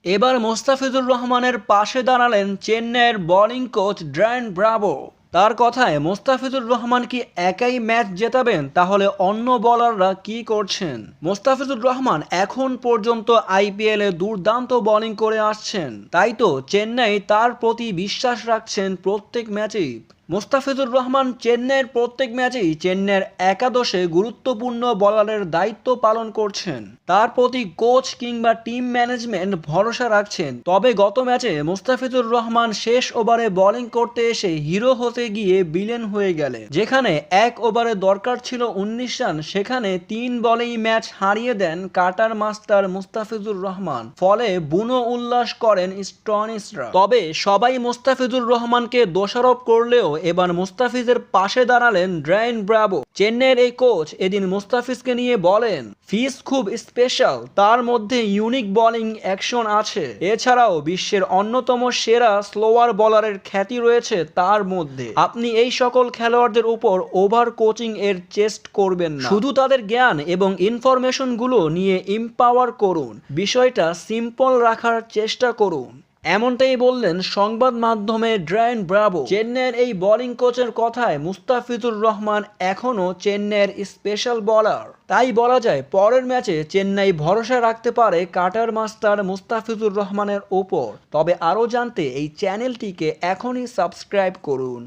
এবার মোস্তাফিজুর রহমানের পাশে দাঁড়ালেন চেন্নাইয়ের বোলিং কোচ ড্যান ব্রাভো। তার কথায় মোস্তাফিজুর রহমান কি একাই ম্যাচ জেতাবেন, তাহলে অন্য বোলাররা কি করছেন? মোস্তাফিজুর রহমান এখন পর্যন্ত আইপিএলে দুর্দান্ত বোলিং করে আসছেন, তাই তো চেন্নাই তার প্রতি বিশ্বাস রাখছেন প্রত্যেক ম্যাচেই। মোস্তাফিজুর রহমান চেন্নাইয়ের প্রত্যেক ম্যাচেই চেন্নাইয়ের একাদশে গুরুত্বপূর্ণ বোলারের দায়িত্ব পালন করছেন। তার প্রতি কোচ কিংবা টিম ম্যানেজমেন্ট ভরসা রাখছেন। তবে গত ম্যাচে মোস্তাফিজুর রহমান শেষ ওভারে বোলিং করতে এসে হিরো হতে গিয়ে ভিলেন হয়ে গেলেন। যেখানে এক ওভারে দরকার ছিল 19 রান, সেখানে 3 বলেই ম্যাচ হারিয়ে দেন কাটার মাস্টার মোস্তাফিজুর রহমান। ফলে বুনো উল্লাস করেন স্টনিসরা। তবে সবাই মোস্তাফিজুর রহমানকে দোষারোপ করলেও এবার মুস্তাফিজের পাশে দাঁড়ালেন ড্যান ব্রাভো। চেন্নাইয়ের এই কোচ এদিন মুস্তাফিজকে নিয়ে বলেন, ফিজ খুব স্পেশাল, তার মধ্যে ইউনিক বোলিং অ্যাকশন আছে। এছাড়াও বিশ্বের অন্যতম সেরা স্লোয়ার বোলারের খ্যাতি রয়েছে তার মধ্যে। আপনি এই সকল খেলোয়াড়দের উপর ওভার কোচিং এর চেষ্টা করবেন না, শুধু তাদের জ্ঞান এবং ইনফরমেশন গুলো নিয়ে এম্পাওয়ার করুন, বিষয়টা সিম্পল রাখার চেষ্টা করুন। এমনটাই বললেন সংবাদ মাধ্যমে ড্যান ব্রাভো। চেন্নাইয়ের এই বোলিং কোচের কথায় মুস্তাফিজুর রহমান এখনও চেন্নাইয়ের স্পেশাল বোলার। তাই বলা যায় পরের ম্যাচে চেন্নাই ভরসা রাখতে পারে কাটার মাস্টার মুস্তাফিজুর রহমানের ওপর। তবে আরও জানতে এই চ্যানেলটিকে এখনই সাবস্ক্রাইব করুন।